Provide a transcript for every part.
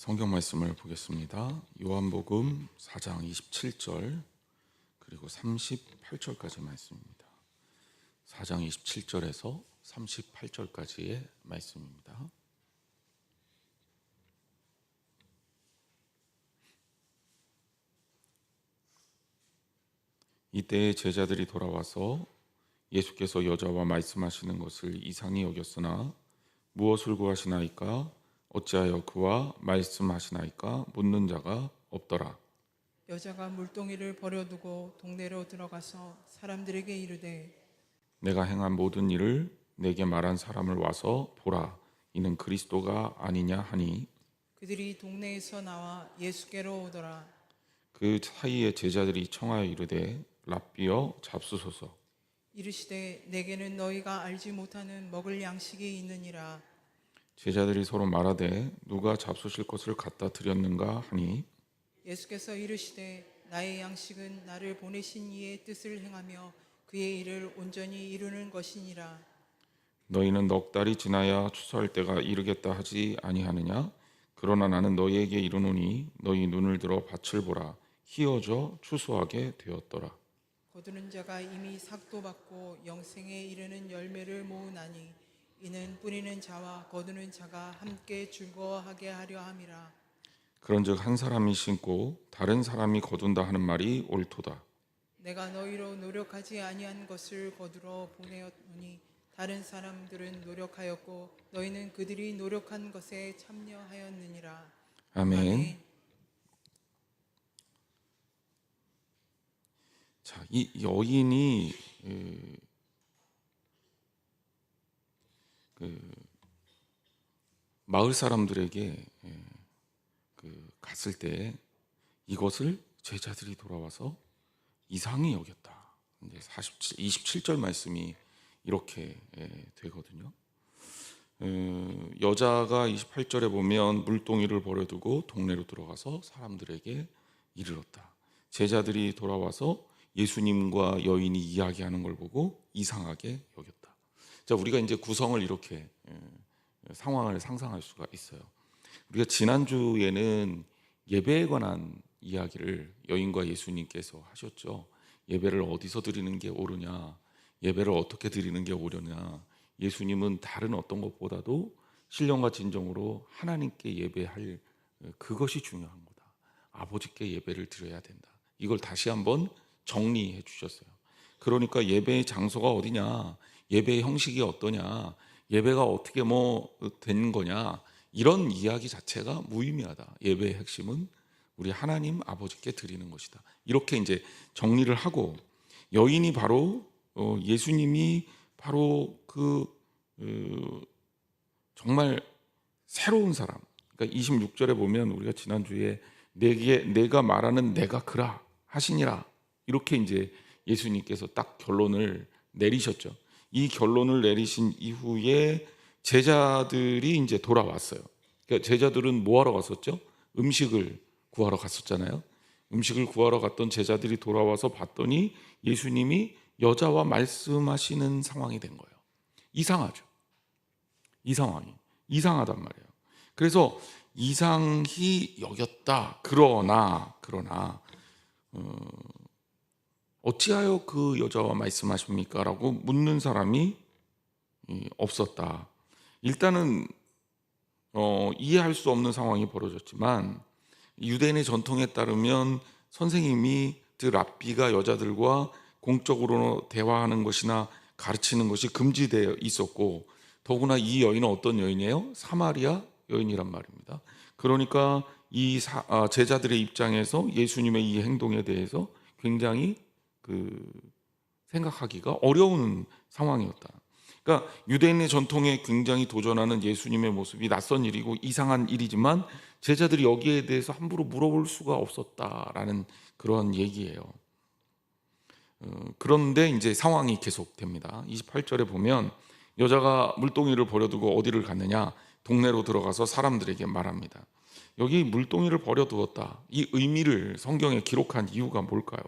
성경 말씀을 보겠습니다. 요한복음 4장 27절 그리고 38절까지 말씀입니다. 4장 27절에서 38절까지의 말씀입니다. 이때 제자들이 돌아와서 예수께서 여자와 말씀하시는 것을 이상히 여겼으나 무엇을 구하시나이까? 어찌하여 그와 말씀하시나이까? 묻는 자가 없더라. 여자가 물동이를 버려두고 동네로 들어가서 사람들에게 이르되 내가 행한 모든 일을 내게 말한 사람을 와서 보라. 이는 그리스도가 아니냐 하니 그들이 동네에서 나와 예수께로 오더라. 그 사이에 제자들이 청하여 이르되 랍비여 잡수소서. 이르시되 내게는 너희가 알지 못하는 먹을 양식이 있느니라. 제자들이 서로 말하되 누가 잡수실 것을 갖다 드렸는가 하니 예수께서 이르시되 나의 양식은 나를 보내신 이의 뜻을 행하며 그의 일을 온전히 이루는 것이니라. 너희는 넉 달이 지나야 추수할 때가 이르겠다 하지 아니하느냐? 그러나 나는 너희에게 이르노니 너희 눈을 들어 밭을 보라. 희어져 추수하게 되었더라. 거두는 자가 이미 삭도 받고 영생에 이르는 열매를 모으나니 이는 뿌리는 자와 거두는 자가 함께 즐거워하게 하려 함이라. 그런즉 한 사람이 심고 다른 사람이 거둔다 하는 말이 옳도다. 내가 너희로 노력하지 아니한 것을 거두러 보내었노니 다른 사람들은 노력하였고 너희는 그들이 노력한 것에 참여하였느니라. 아멘. 자, 이 여인이 마을 사람들에게 갔을 때 이것을 제자들이 돌아와서 이상히 여겼다. 이제 27절 말씀이 이렇게 되거든요. 여자가 28절에 보면 물동이를 버려두고 동네로 들어가서 사람들에게 이르렀다. 제자들이 돌아와서 예수님과 여인이 이야기하는 걸 보고 이상하게 여겼다. 자, 우리가 이제 구성을 이렇게 상황을 상상할 수가 있어요. 우리가 지난주에는 예배에 관한 이야기를 여인과 예수님께서 하셨죠. 예배를 어디서 드리는 게 옳으냐, 예배를 어떻게 드리는 게 옳으냐. 예수님은 다른 어떤 것보다도 신령과 진정으로 하나님께 예배할 그것이 중요한 거다. 아버지께 예배를 드려야 된다. 이걸 다시 한번 정리해 주셨어요. 그러니까 예배의 장소가 어디냐, 예배의 형식이 어떠냐, 예배가 어떻게 된 거냐, 이런 이야기 자체가 무의미하다. 예배의 핵심은 우리 하나님 아버지께 드리는 것이다. 이렇게 이제 정리를 하고, 여인이 바로 예수님이 바로 정말 새로운 사람. 그러니까 26절에 보면 우리가 지난주에 내가 말하는 내가 그라 하시니라, 이렇게 이제 예수님께서 딱 결론을 내리셨죠. 이 결론을 내리신 이후에 제자들이 이제 돌아왔어요. 그러니까 제자들은 뭐 하러 갔었죠? 음식을 구하러 갔었잖아요. 음식을 구하러 갔던 제자들이 돌아와서 봤더니 예수님이 여자와 말씀하시는 상황이 된 거예요. 이상하죠. 이 상황이 이상하단 말이에요. 그래서 이상히 여겼다. 그러나 어찌하여 그 여자와 말씀하십니까? 라고 묻는 사람이 없었다. 일단은 이해할 수 없는 상황이 벌어졌지만 유대인의 전통에 따르면 선생님이 랍비가 여자들과 공적으로 대화하는 것이나 가르치는 것이 금지되어 있었고, 더구나 이 여인은 어떤 여인이에요? 사마리아 여인이란 말입니다. 그러니까 제자들의 입장에서 예수님의 이 행동에 대해서 굉장히 생각하기가 어려운 상황이었다. 그러니까 유대인의 전통에 굉장히 도전하는 예수님의 모습이 낯선 일이고 이상한 일이지만 제자들이 여기에 대해서 함부로 물어볼 수가 없었다라는 그런 얘기예요. 그런데 이제 상황이 계속됩니다. 28절에 보면 여자가 물동이를 버려두고 어디를 갔느냐? 동네로 들어가서 사람들에게 말합니다. 여기 물동이를 버려두었다. 이 의미를 성경에 기록한 이유가 뭘까요?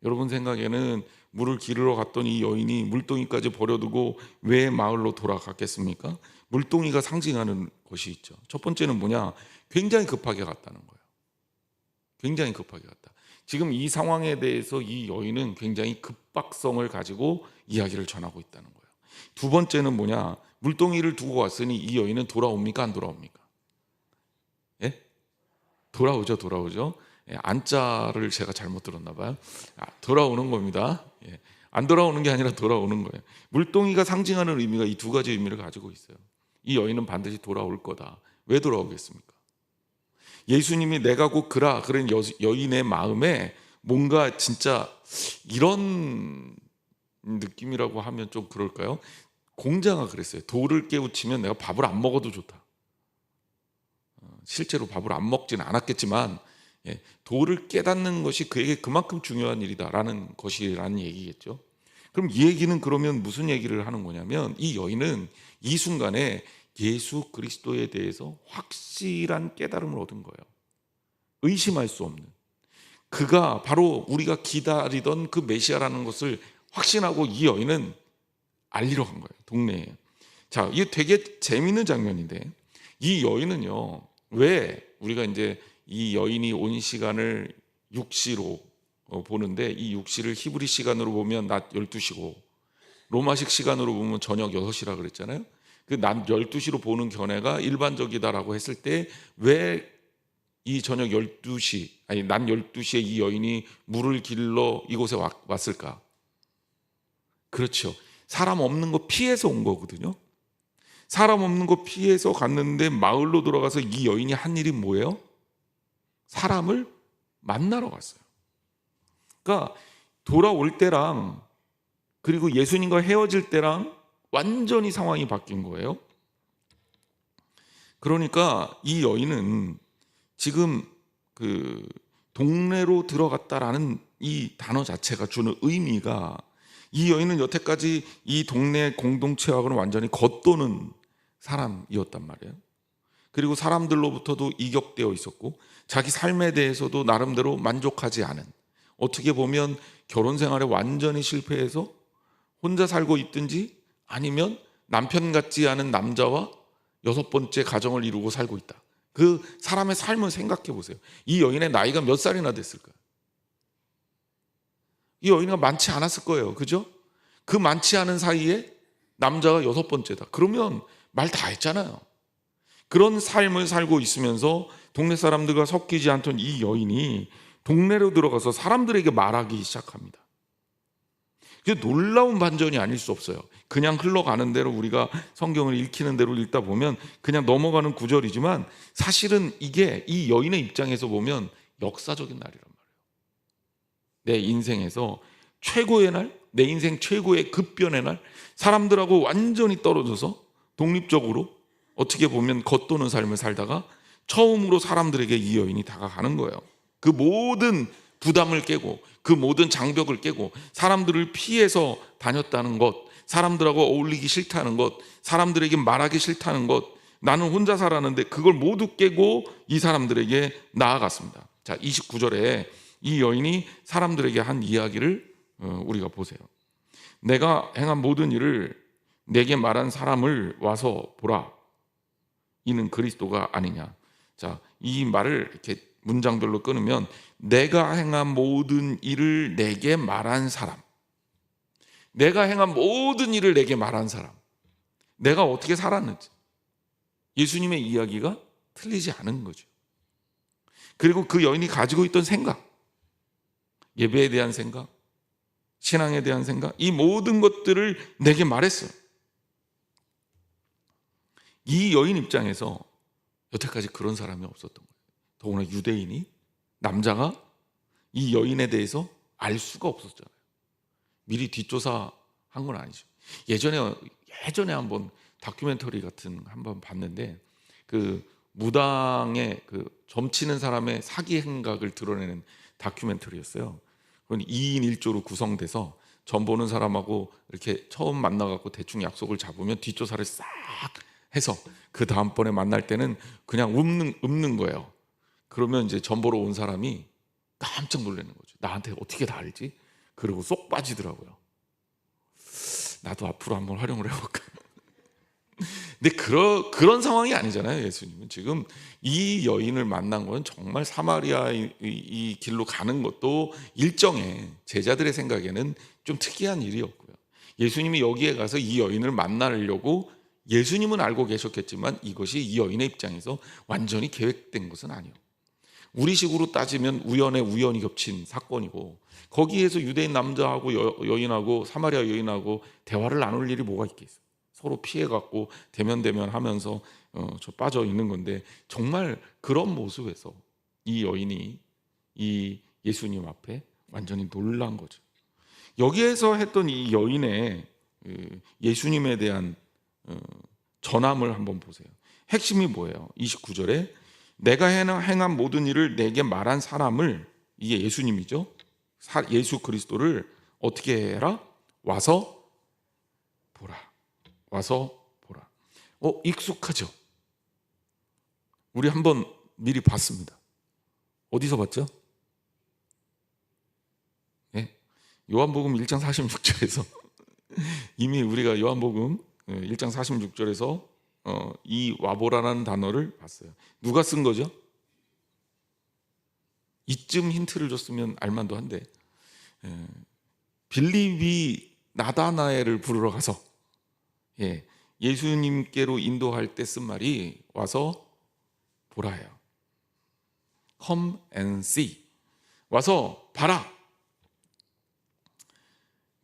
여러분 생각에는 물을 기르러 갔던 이 여인이 물동이까지 버려두고 왜 마을로 돌아갔겠습니까? 물동이가 상징하는 것이 있죠. 첫 번째는 뭐냐? 굉장히 급하게 갔다는 거예요. 굉장히 급하게 갔다. 지금 이 상황에 대해서 이 여인은 굉장히 급박성을 가지고 이야기를 전하고 있다는 거예요. 두 번째는 뭐냐? 물동이를 두고 왔으니 이 여인은 돌아옵니까? 안 돌아옵니까? 예? 돌아오죠. 예, 안자를 제가 잘못 들었나 봐요. 돌아오는 겁니다. 예, 안 돌아오는 게 아니라 돌아오는 거예요. 물동이가 상징하는 의미가 이 두 가지 의미를 가지고 있어요. 이 여인은 반드시 돌아올 거다. 왜 돌아오겠습니까? 예수님이 내가 곧 그라 그런 여인의 마음에 뭔가 진짜 이런 느낌이라고 하면 좀 그럴까요? 공자가 그랬어요. 돌을 깨우치면 내가 밥을 안 먹어도 좋다. 실제로 밥을 안 먹지는 않았겠지만 돌을 깨닫는 것이 그에게 그만큼 중요한 일이다라는 것이라는 얘기겠죠. 그럼 이 얘기는 그러면 무슨 얘기를 하는 거냐면 이 여인은 이 순간에 예수 그리스도에 대해서 확실한 깨달음을 얻은 거예요. 의심할 수 없는. 그가 바로 우리가 기다리던 그 메시아라는 것을 확신하고 이 여인은 알리러 간 거예요. 동네에. 자, 이게 되게 재미있는 장면인데 이 여인은요. 왜 우리가 이제 이 여인이 온 시간을 6시로 보는데 이 6시를 히브리 시간으로 보면 낮 12시고 로마식 시간으로 보면 저녁 6시라 그랬잖아요. 그 낮 12시로 보는 견해가 일반적이다라고 했을 때 왜 이 저녁 12시 아니 낮 12시에 이 여인이 물을 길러 이곳에 왔을까? 그렇죠. 사람 없는 거 피해서 온 거거든요. 사람 없는 거 피해서 갔는데 마을로 들어가서 이 여인이 한 일이 뭐예요? 사람을 만나러 갔어요. 그러니까 돌아올 때랑 그리고 예수님과 헤어질 때랑 완전히 상황이 바뀐 거예요. 그러니까 이 여인은 지금 그 동네로 들어갔다라는 이 단어 자체가 주는 의미가 이 여인은 여태까지 이 동네 공동체하고는 완전히 겉도는 사람이었단 말이에요. 그리고 사람들로부터도 이격되어 있었고 자기 삶에 대해서도 나름대로 만족하지 않은, 어떻게 보면 결혼 생활에 완전히 실패해서 혼자 살고 있든지 아니면 남편 같지 않은 남자와 6번째 가정을 이루고 살고 있다. 그 사람의 삶을 생각해 보세요. 이 여인의 나이가 몇 살이나 됐을까요? 이 여인이 많지 않았을 거예요. 그죠? 그 많지 않은 사이에 남자가 6번째다. 그러면 말 다 했잖아요. 그런 삶을 살고 있으면서 동네 사람들과 섞이지 않던 이 여인이 동네로 들어가서 사람들에게 말하기 시작합니다. 이게 놀라운 반전이 아닐 수 없어요. 그냥 흘러가는 대로 우리가 성경을 읽히는 대로 읽다 보면 그냥 넘어가는 구절이지만 사실은 이게 이 여인의 입장에서 보면 역사적인 날이란 말이에요. 내 인생에서 최고의 날, 내 인생 최고의 급변의 날, 사람들하고 완전히 떨어져서 독립적으로 어떻게 보면 겉도는 삶을 살다가 처음으로 사람들에게 이 여인이 다가가는 거예요. 그 모든 부담을 깨고 그 모든 장벽을 깨고 사람들을 피해서 다녔다는 것, 사람들하고 어울리기 싫다는 것, 사람들에게 말하기 싫다는 것, 나는 혼자 살았는데 그걸 모두 깨고 이 사람들에게 나아갔습니다. 자, 29절에 이 여인이 사람들에게 한 이야기를 우리가 보세요. 내가 행한 모든 일을 내게 말한 사람을 와서 보라. 이는 그리스도가 아니냐. 자, 이 말을 이렇게 문장별로 끊으면 내가 행한 모든 일을 내게 말한 사람, 내가 행한 모든 일을 내게 말한 사람, 내가 어떻게 살았는지 예수님의 이야기가 틀리지 않은 거죠. 그리고 그 여인이 가지고 있던 생각, 예배에 대한 생각, 신앙에 대한 생각, 이 모든 것들을 내게 말했어요. 이 여인 입장에서 여태까지 그런 사람이 없었던 거예요. 더구나 유대인이, 남자가 이 여인에 대해서 알 수가 없었잖아요. 미리 뒷조사한 건 아니죠. 예전에 한번 다큐멘터리 같은 한번 봤는데 그 무당의 그 점치는 사람의 사기 행각을 드러내는 다큐멘터리였어요. 그건 2인 1조로 구성돼서 점 보는 사람하고 이렇게 처음 만나갖고 대충 약속을 잡으면 뒷조사를 싹 해서 그 다음번에 만날 때는 그냥 읊는 거예요. 그러면 이제 점 보러 온 사람이 깜짝 놀라는 거죠. 나한테 어떻게 다 알지? 그리고 쏙 빠지더라고요. 나도 앞으로 한번 활용을 해볼까. 근데 그런 상황이 아니잖아요. 예수님은 지금 이 여인을 만난 건 정말 사마리아 이 길로 가는 것도 일정의 제자들의 생각에는 좀 특이한 일이었고요. 예수님이 여기에 가서 이 여인을 만나려고 예수님은 알고 계셨겠지만 이것이 이 여인의 입장에서 완전히 계획된 것은 아니에요. 우리식으로 따지면 우연에 우연이 겹친 사건이고, 거기에서 유대인 남자하고 여인하고 사마리아 여인하고 대화를 나눌 일이 뭐가 있겠어요. 서로 피해갖고 대면하면서 저 빠져 있는 건데, 정말 그런 모습에서 이 여인이 이 예수님 앞에 완전히 놀란 거죠. 여기에서 했던 이 여인의 예수님에 대한 전함을 한번 보세요. 핵심이 뭐예요? 29절에 내가 행한 모든 일을 내게 말한 사람을, 이게 예수님이죠. 예수 그리스도를 어떻게 해라? 와서 보라. 와서 보라. 익숙하죠? 우리 한번 미리 봤습니다. 어디서 봤죠? 네? 요한복음 1장 46절에서 이미 우리가 요한복음 1장 46절에서 이 와보라라는 단어를 봤어요. 누가 쓴 거죠? 이쯤 힌트를 줬으면 알만도 한데, 빌립이 나다나엘을 부르러 가서 예수님께로 인도할 때 쓴 말이 와서 보라예요. Come and see. 와서 봐라.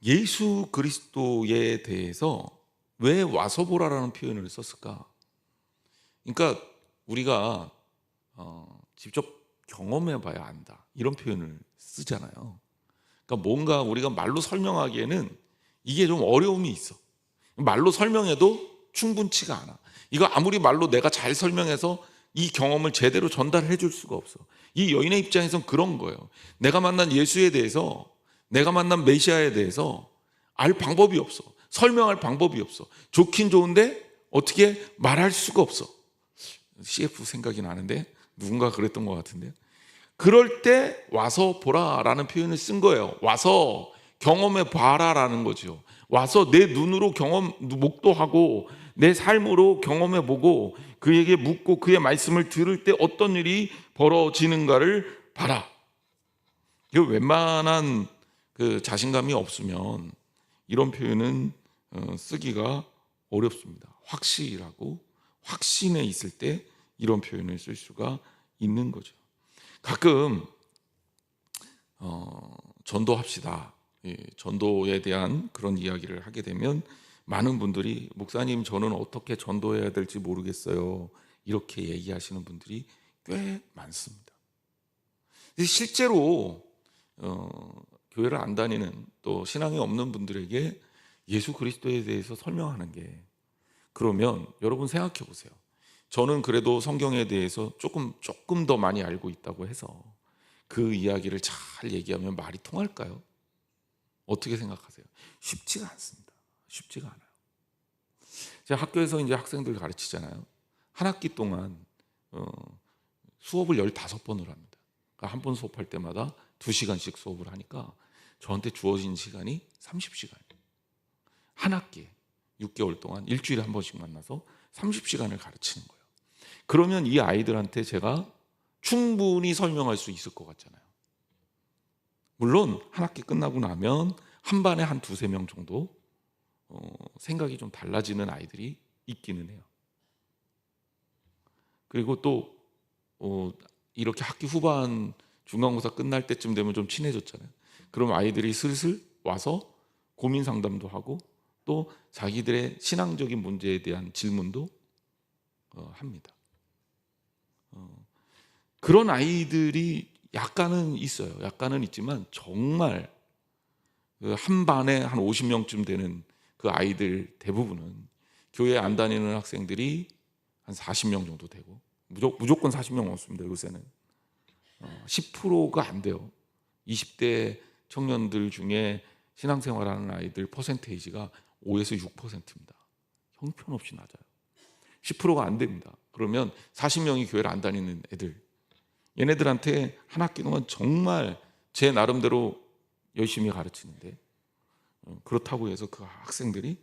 예수 그리스도에 대해서 왜 와서 보라라는 표현을 썼을까? 그러니까 우리가 직접 경험해 봐야 안다, 이런 표현을 쓰잖아요. 그러니까 뭔가 우리가 말로 설명하기에는 이게 좀 어려움이 있어. 말로 설명해도 충분치가 않아. 이거 아무리 말로 내가 잘 설명해서 이 경험을 제대로 전달해 줄 수가 없어. 이 여인의 입장에선 그런 거예요. 내가 만난 예수에 대해서, 내가 만난 메시아에 대해서 알 방법이 없어. 설명할 방법이 없어. 좋긴 좋은데 어떻게 말할 수가 없어. CF 생각이 나는데 누군가 그랬던 것 같은데요. 그럴 때 와서 보라라는 표현을 쓴 거예요. 와서 경험해 봐라라는 거죠. 와서 내 눈으로 목도하고 내 삶으로 경험해 보고 그에게 묻고 그의 말씀을 들을 때 어떤 일이 벌어지는가를 봐라. 이거 웬만한 그 자신감이 없으면 이런 표현은 쓰기가 어렵습니다. 확실하고 확신에 있을 때 이런 표현을 쓸 수가 있는 거죠. 가끔 전도합시다, 전도에 대한 그런 이야기를 하게 되면 많은 분들이 목사님 저는 어떻게 전도해야 될지 모르겠어요, 이렇게 얘기하시는 분들이 꽤 많습니다. 실제로 교회를 안 다니는 또 신앙이 없는 분들에게 예수 그리스도에 대해서 설명하는 게, 그러면 여러분 생각해 보세요. 저는 그래도 성경에 대해서 조금 더 많이 알고 있다고 해서 그 이야기를 잘 얘기하면 말이 통할까요? 어떻게 생각하세요? 쉽지가 않습니다. 쉽지가 않아요. 제가 학교에서 이제 학생들 가르치잖아요. 한 학기 동안 수업을 15번을 합니다. 그러니까 한 번 수업할 때마다 2시간씩 수업을 하니까 저한테 주어진 시간이 30시간이에요. 한 학기에 6개월 동안 일주일에 한 번씩 만나서 30시간을 가르치는 거예요. 그러면 이 아이들한테 제가 충분히 설명할 수 있을 것 같잖아요. 물론 한 학기 끝나고 나면 한 반에 한 2-3명 정도 생각이 좀 달라지는 아이들이 있기는 해요. 그리고 또 이렇게 학기 후반 중간고사 끝날 때쯤 되면 좀 친해졌잖아요. 그럼 아이들이 슬슬 와서 고민 상담도 하고 또 자기들의 신앙적인 문제에 대한 질문도 합니다. 그런 아이들이 약간은 있어요. 약간은 있지만 정말 한 반에 한 50명쯤 되는 그 아이들 대부분은 교회 안 다니는 학생들이 한 40명 정도 되고, 무조건 40명 넘습니다. 요새는 10%가 안 돼요. 20대 청년들 중에 신앙생활하는 아이들 퍼센테이지가 5에서 6%입니다. 형편없이 낮아요. 10%가 안 됩니다. 그러면 40명이 교회를 안 다니는 애들, 얘네들한테 한 학기 동안 정말 제 나름대로 열심히 가르치는데, 그렇다고 해서 그 학생들이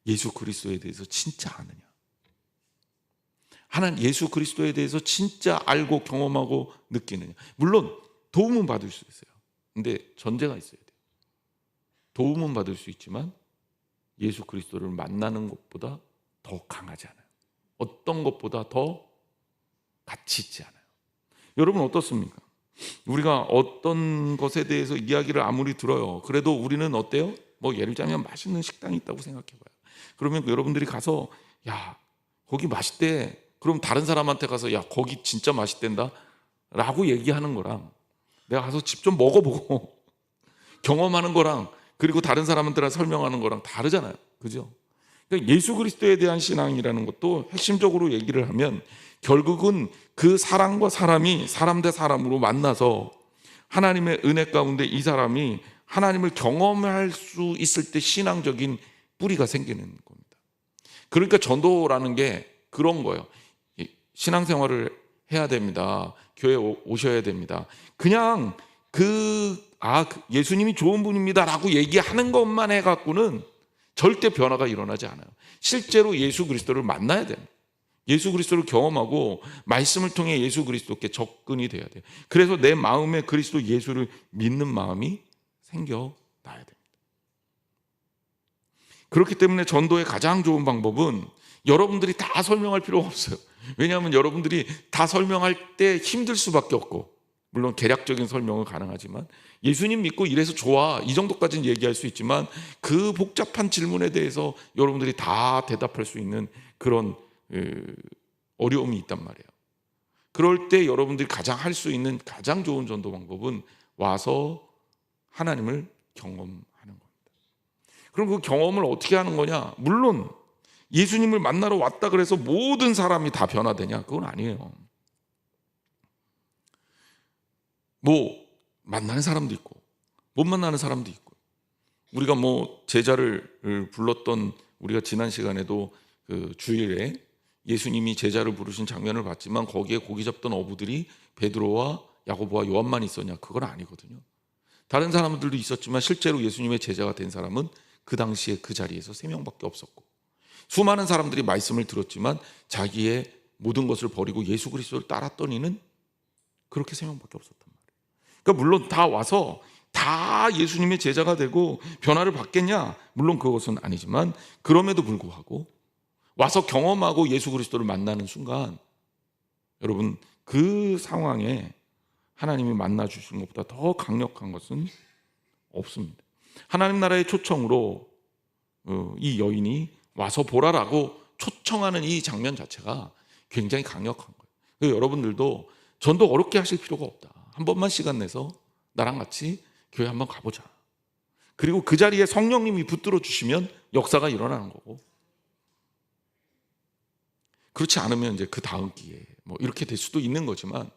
예수 그리스도에 대해서 진짜 아느냐? 하나님 예수 그리스도에 대해서 진짜 알고 경험하고 느끼느냐. 물론 도움은 받을 수 있어요. 근데 전제가 있어야 돼요. 도움은 받을 수 있지만 예수 그리스도를 만나는 것보다 더 강하지 않아요. 어떤 것보다 더 가치 있지 않아요. 여러분 어떻습니까? 우리가 어떤 것에 대해서 이야기를 아무리 들어요. 그래도 우리는 어때요? 뭐 예를 들자면 맛있는 식당이 있다고 생각해봐요. 그러면 여러분들이 가서 야 거기 맛있대. 그럼 다른 사람한테 가서 야 거기 진짜 맛있댄다 라고 얘기하는 거랑 내가 가서 직접 먹어보고 경험하는 거랑 그리고 다른 사람한테 설명하는 거랑 다르잖아요. 그죠? 그러니까 예수 그리스도에 대한 신앙이라는 것도 핵심적으로 얘기를 하면 결국은 그 사람과 사람이 사람 대 사람으로 만나서 하나님의 은혜 가운데 이 사람이 하나님을 경험할 수 있을 때 신앙적인 뿌리가 생기는 겁니다. 그러니까 전도라는 게 그런 거예요. 신앙생활을 해야 됩니다. 교회 오셔야 됩니다. 그냥 예수님이 좋은 분입니다 라고 얘기하는 것만 해갖고는 절대 변화가 일어나지 않아요. 실제로 예수 그리스도를 만나야 됩니다. 예수 그리스도를 경험하고 말씀을 통해 예수 그리스도께 접근이 돼야 돼요. 그래서 내 마음에 그리스도 예수를 믿는 마음이 생겨나야 됩니다. 그렇기 때문에 전도의 가장 좋은 방법은 여러분들이 다 설명할 필요가 없어요. 왜냐하면 여러분들이 다 설명할 때 힘들 수밖에 없고, 물론 개략적인 설명은 가능하지만 예수님 믿고 이래서 좋아 이 정도까지는 얘기할 수 있지만 그 복잡한 질문에 대해서 여러분들이 다 대답할 수 있는 그런 어려움이 있단 말이에요. 그럴 때 여러분들이 가장 할 수 있는 가장 좋은 전도 방법은 와서 하나님을 경험하는 겁니다. 그럼 그 경험을 어떻게 하는 거냐? 물론 예수님을 만나러 왔다 그래서 모든 사람이 다 변화되냐? 그건 아니에요. 뭐 만나는 사람도 있고 못 만나는 사람도 있고, 우리가 뭐 제자를 불렀던 우리가 지난 시간에도 그 주일에 예수님이 제자를 부르신 장면을 봤지만 거기에 고기 잡던 어부들이 베드로와 야고보와 요한만 있었냐? 그건 아니거든요. 다른 사람들도 있었지만 실제로 예수님의 제자가 된 사람은 그 당시에 그 자리에서 3명밖에 없었고, 수많은 사람들이 말씀을 들었지만 자기의 모든 것을 버리고 예수 그리스도를 따랐던 이는 그렇게 3명밖에 없었단 말이에요. 그러니까 물론 다 와서 다 예수님의 제자가 되고 변화를 받겠냐? 물론 그것은 아니지만 그럼에도 불구하고 와서 경험하고 예수 그리스도를 만나는 순간 여러분 그 상황에 하나님이 만나 주신 것보다 더 강력한 것은 없습니다. 하나님 나라의 초청으로 이 여인이 와서 보라라고 초청하는 이 장면 자체가 굉장히 강력한 거예요. 그래서 여러분들도 전도 어렵게 하실 필요가 없다. 한 번만 시간 내서 나랑 같이 교회 한번 가보자. 그리고 그 자리에 성령님이 붙들어 주시면 역사가 일어나는 거고, 그렇지 않으면 이제 그 다음 기회에 뭐 이렇게 될 수도 있는 거지만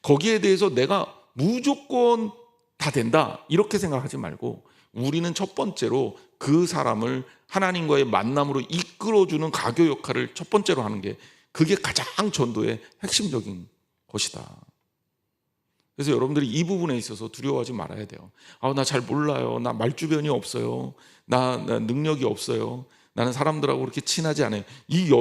거기에 대해서 내가 무조건 다 된다 이렇게 생각하지 말고 우리는 첫 번째로 그 사람을 하나님과의 만남으로 이끌어주는 가교 역할을 첫 번째로 하는 게 그게 가장 전도의 핵심적인 것이다. 그래서 여러분들이 이 부분에 있어서 두려워하지 말아야 돼요. 나 잘 몰라요. 나 말주변이 없어요. 나 능력이 없어요. 나는 사람들하고 그렇게 친하지 않아요. 이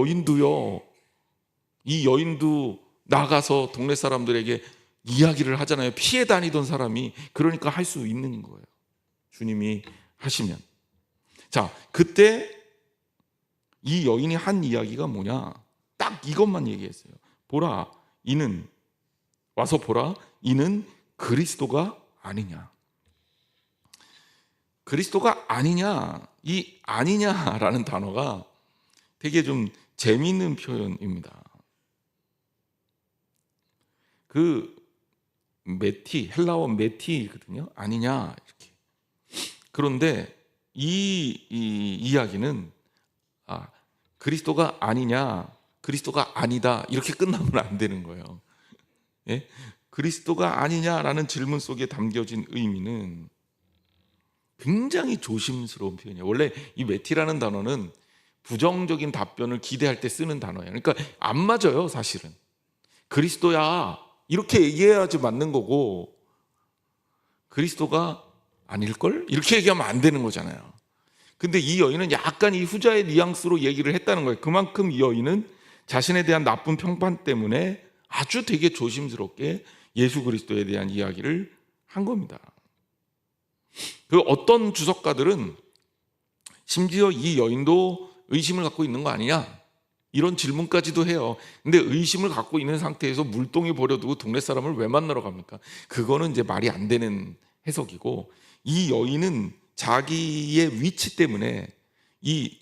여인도 나가서 동네 사람들에게 이야기를 하잖아요. 피해 다니던 사람이. 그러니까 할 수 있는 거예요. 주님이 하시면. 자, 그때 이 여인이 한 이야기가 뭐냐? 딱 이것만 얘기했어요. 와서 보라, 이는 그리스도가 아니냐. 그리스도가 아니냐, 이 아니냐라는 단어가 되게 좀 재미있는 표현입니다. 그 헬라어 메티거든요. 아니냐 이렇게. 그런데 이 이야기는 그리스도가 아니냐, 그리스도가 아니다 이렇게 끝나면 안 되는 거예요. 예? 그리스도가 아니냐라는 질문 속에 담겨진 의미는 굉장히 조심스러운 표현이에요. 원래 이 메티라는 단어는 부정적인 답변을 기대할 때 쓰는 단어예요. 그러니까 안 맞아요, 사실은. 그리스도야 이렇게 얘기해야지 맞는 거고, 그리스도가 아닐걸? 이렇게 얘기하면 안 되는 거잖아요. 근데 이 여인은 약간 이 후자의 뉘앙스로 얘기를 했다는 거예요. 그만큼 이 여인은 자신에 대한 나쁜 평판 때문에 아주 되게 조심스럽게 예수 그리스도에 대한 이야기를 한 겁니다. 그 어떤 주석가들은 심지어 이 여인도 의심을 갖고 있는 거 아니냐, 이런 질문까지도 해요. 근데 의심을 갖고 있는 상태에서 물동이 버려두고 동네 사람을 왜 만나러 갑니까? 그거는 이제 말이 안 되는 해석이고, 이 여인은 자기의 위치 때문에 이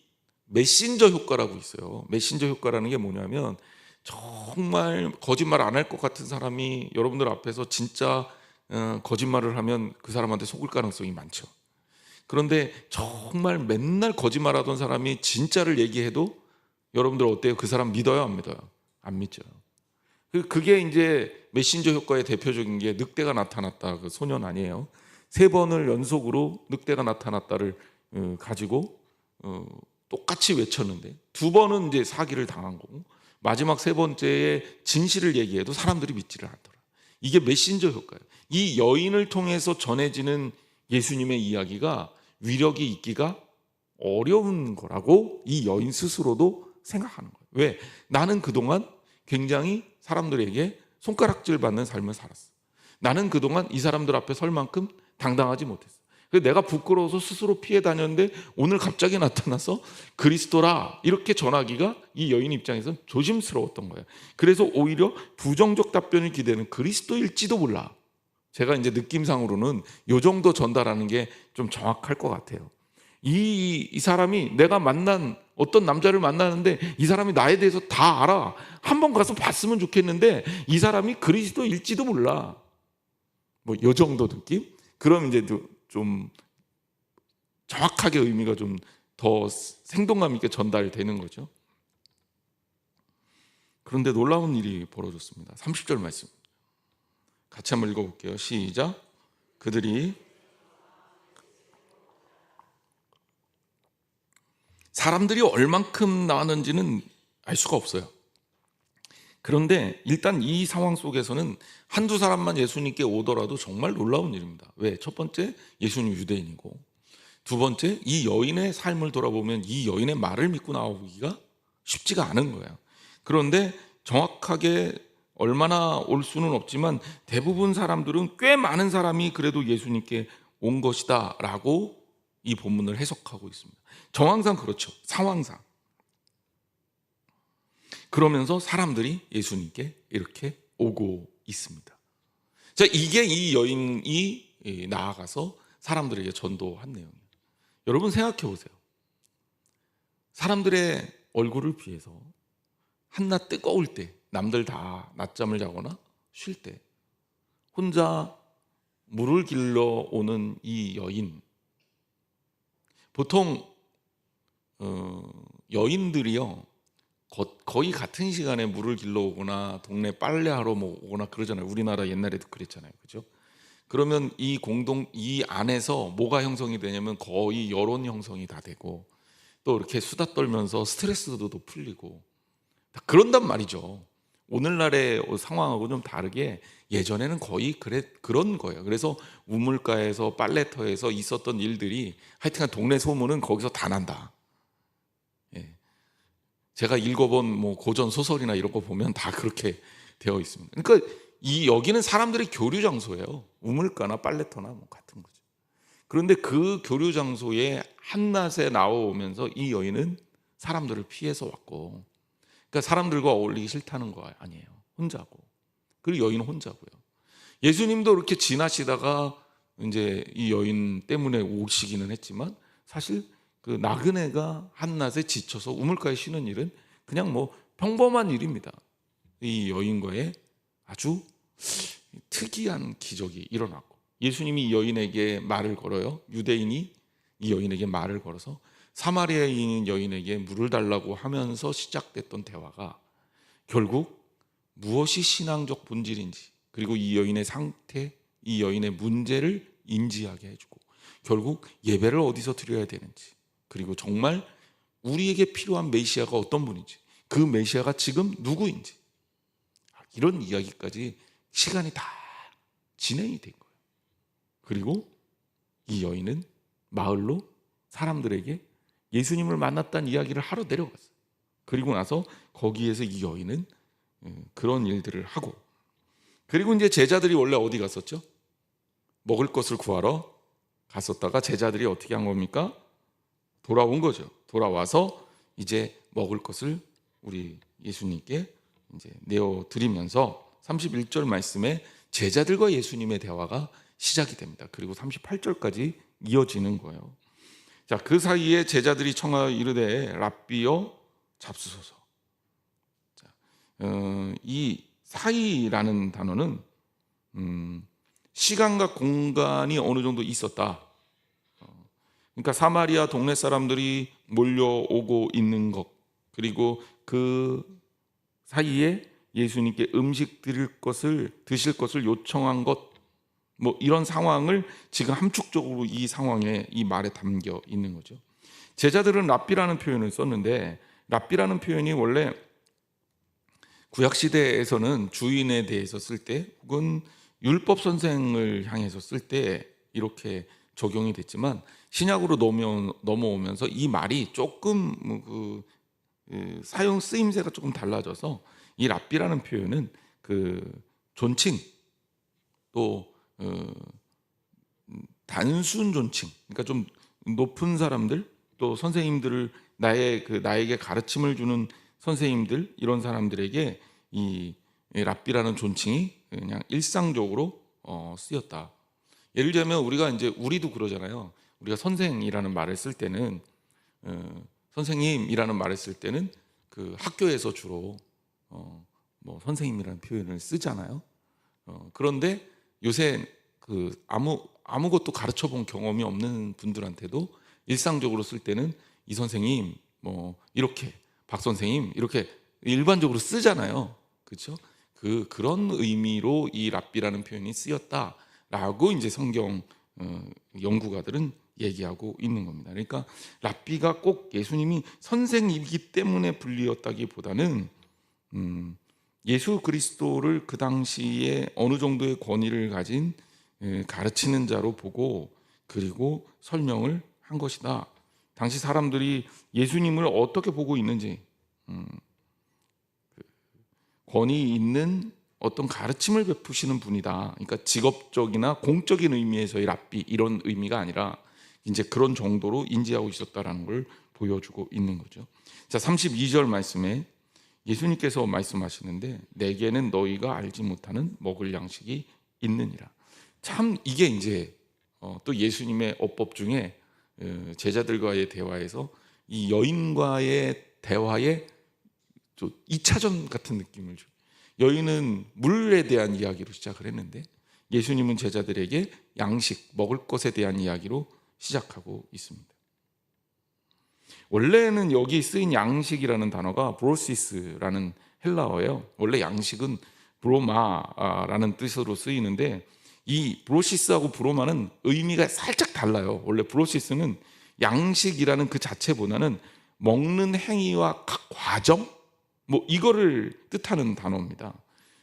메신저 효과라고 있어요. 메신저 효과라는 게 뭐냐면, 정말 거짓말 안 할 것 같은 사람이 여러분들 앞에서 진짜 거짓말을 하면 그 사람한테 속을 가능성이 많죠. 그런데 정말 맨날 거짓말하던 사람이 진짜를 얘기해도 여러분들 어때요? 그 사람 믿어요? 안 믿어요? 안 믿죠. 그게 이제 메신저 효과의 대표적인 게 늑대가 나타났다, 그 소년 아니에요? 3번을 연속으로 늑대가 나타났다를 가지고 똑같이 외쳤는데 2번은 이제 사기를 당한 거고, 마지막 3번째에 진실을 얘기해도 사람들이 믿지를 않더라. 이게 메신저 효과예요. 이 여인을 통해서 전해지는 예수님의 이야기가 위력이 있기가 어려운 거라고 이 여인 스스로도 생각하는 거예요. 왜? 나는 그동안 굉장히 사람들에게 손가락질 받는 삶을 살았어. 나는 그동안 이 사람들 앞에 설 만큼 당당하지 못했어. 그래서 내가 부끄러워서 스스로 피해 다녔는데 오늘 갑자기 나타나서 그리스도라 이렇게 전하기가 이 여인 입장에서는 조심스러웠던 거예요. 그래서 오히려 부정적 답변을 기대는 그리스도일지도 몰라. 제가 이제 느낌상으로는 이 정도 전달하는 게 좀 정확할 것 같아요. 이 사람이, 내가 만난 어떤 남자를 만나는데 이 사람이 나에 대해서 다 알아. 한번 가서 봤으면 좋겠는데 이 사람이 그리스도일지도 몰라. 뭐 이 정도 느낌? 그럼 이제 좀 정확하게 의미가 좀 더 생동감 있게 전달되는 거죠. 그런데 놀라운 일이 벌어졌습니다. 30절 말씀 같이 한번 읽어볼게요. 시작. 그들이 사람들이 얼만큼 나왔는지는 알 수가 없어요. 그런데 일단 이 상황 속에서는 한두 사람만 예수님께 오더라도 정말 놀라운 일입니다. 왜? 첫 번째, 예수님 유대인이고, 두 번째, 이 여인의 삶을 돌아보면 이 여인의 말을 믿고 나오기가 쉽지가 않은 거예요. 그런데 정확하게 얼마나 올 수는 없지만 대부분 사람들은, 꽤 많은 사람이 그래도 예수님께 온 것이다 라고 이 본문을 해석하고 있습니다. 정황상 그렇죠. 상황상. 그러면서 사람들이 예수님께 이렇게 오고 있습니다. 자, 이게 이 여인이 나아가서 사람들에게 전도한 내용이에요. 여러분 생각해 보세요. 사람들의 얼굴을 피해서 한낮 뜨거울 때, 남들 다 낮잠을 자거나 쉴 때 혼자 물을 길러 오는 이 여인, 보통 여인들이요 거의 같은 시간에 물을 길러 오거나 동네 빨래하러 오거나 그러잖아요. 우리나라 옛날에도 그랬잖아요, 그죠? 그러면 이 안에서 뭐가 형성이 되냐면 거의 여론 형성이 다 되고, 또 이렇게 수다 떨면서 스트레스도 풀리고 다 그런단 말이죠. 오늘날의 상황하고 좀 다르게 예전에는 거의 그런 거예요. 그래서 우물가에서 빨래터에서 있었던 일들이 하여튼간 동네 소문은 거기서 다 난다. 예. 제가 읽어본 뭐 고전 소설이나 이런 거 보면 다 그렇게 되어 있습니다. 그러니까 여기는 사람들의 교류 장소예요. 우물가나 빨래터나 뭐 같은 거죠. 그런데 그 교류 장소에 한낮에 나오면서 이 여인은 사람들을 피해서 왔고, 그러니까 사람들과 어울리기 싫다는 거 아니에요. 혼자고. 그리고 여인은 혼자고요. 예수님도 이렇게 지나시다가 이제 이 여인 때문에 오시기는 했지만, 사실 그 나그네가 한낮에 지쳐서 우물가에 쉬는 일은 그냥 뭐 평범한 일입니다. 이 여인과의 아주 특이한 기적이 일어났고, 예수님이 이 여인에게 말을 걸어요. 유대인이 이 여인에게 말을 걸어서 사마리아인인 여인에게 물을 달라고 하면서 시작됐던 대화가 결국 무엇이 신앙적 본질인지, 그리고 이 여인의 상태, 이 여인의 문제를 인지하게 해주고, 결국 예배를 어디서 드려야 되는지, 그리고 정말 우리에게 필요한 메시아가 어떤 분인지, 그 메시아가 지금 누구인지, 이런 이야기까지 시간이 다 진행이 된 거예요. 그리고 이 여인은 마을로 사람들에게 예수님을 만났다는 이야기를 하러 내려갔어요. 그리고 나서 거기에서 이 여인은 그런 일들을 하고, 그리고 이제 제자들이 원래 어디 갔었죠? 먹을 것을 구하러 갔었다가 제자들이 어떻게 한 겁니까? 돌아온 거죠. 돌아와서 이제 먹을 것을 우리 예수님께 이제 내어 드리면서 31절 말씀에 제자들과 예수님의 대화가 시작이 됩니다. 그리고 38절까지 이어지는 거예요. 자, 그 사이에 제자들이 청하여 이르되 랍비여 잡수소서. 자, 이 사이라는 단어는 시간과 공간이 어느 정도 있었다. 그러니까 사마리아 동네 사람들이 몰려오고 있는 것, 그리고 그 사이에 예수님께 음식 드실 것을 요청한 것, 뭐 이런 상황을 지금 함축적으로 이 상황에, 이 말에 담겨 있는 거죠. 제자들은 랍비라는 표현을 썼는데, 랍비라는 표현이 원래 구약 시대에서는 주인에 대해서 쓸 때, 혹은 율법 선생을 향해서 쓸 때 이렇게 적용이 됐지만, 신약으로 넘어오면서 이 말이 조금 사용 쓰임새가 조금 달라져서 이 랍비라는 표현은 그 존칭, 또 단순 존칭, 그러니까 좀 높은 사람들, 또 선생님들을 나에게 가르침을 주는 선생님들, 이런 사람들에게 이 랍비라는 존칭이 그냥 일상적으로 쓰였다. 예를 들면 우리도 그러잖아요. 우리가 선생이라는 말을 쓸 때는 선생님이라는 말을 쓸 때는 그 학교에서 주로 뭐 선생님이라는 표현을 쓰잖아요. 그런데 요새 그 아무것도 가르쳐 본 경험이 없는 분들한테도 일상적으로 쓸 때는 이 선생님, 뭐 이렇게 박 선생님, 이렇게 일반적으로 쓰잖아요. 그렇죠? 그런 의미로 이 랍비라는 표현이 쓰였다라고 이제 성경 연구가들은 얘기하고 있는 겁니다. 그러니까 랍비가 꼭 예수님이 선생이기 때문에 불리었다기보다는 예수 그리스도를 그 당시에 어느 정도의 권위를 가진 가르치는 자로 보고, 그리고 설명을 한 것이다. 당시 사람들이 예수님을 어떻게 보고 있는지, 권위 있는 어떤 가르침을 베푸시는 분이다. 그러니까 직업적이나 공적인 의미에서의 랍비, 이런 의미가 아니라 이제 그런 정도로 인지하고 있었다라는 걸 보여주고 있는 거죠. 자, 32절 말씀에 예수님께서 말씀하시는데, 내게는 너희가 알지 못하는 먹을 양식이 있느니라. 참 이게 이제 또 예수님의 어법 중에 제자들과의 대화에서 이 여인과의 대화에 2차전 같은 느낌을 줘요. 여인은 물에 대한 이야기로 시작을 했는데, 예수님은 제자들에게 양식, 먹을 것에 대한 이야기로 시작하고 있습니다. 원래는 여기 쓰인 양식이라는 단어가 브로시스라는 헬라어예요. 원래 양식은 브로마라는 뜻으로 쓰이는데, 이 브로시스하고 브로마는 의미가 살짝 달라요. 원래 브로시스는 양식이라는 그 자체보다는 먹는 행위와 각 과정, 뭐 이거를 뜻하는 단어입니다.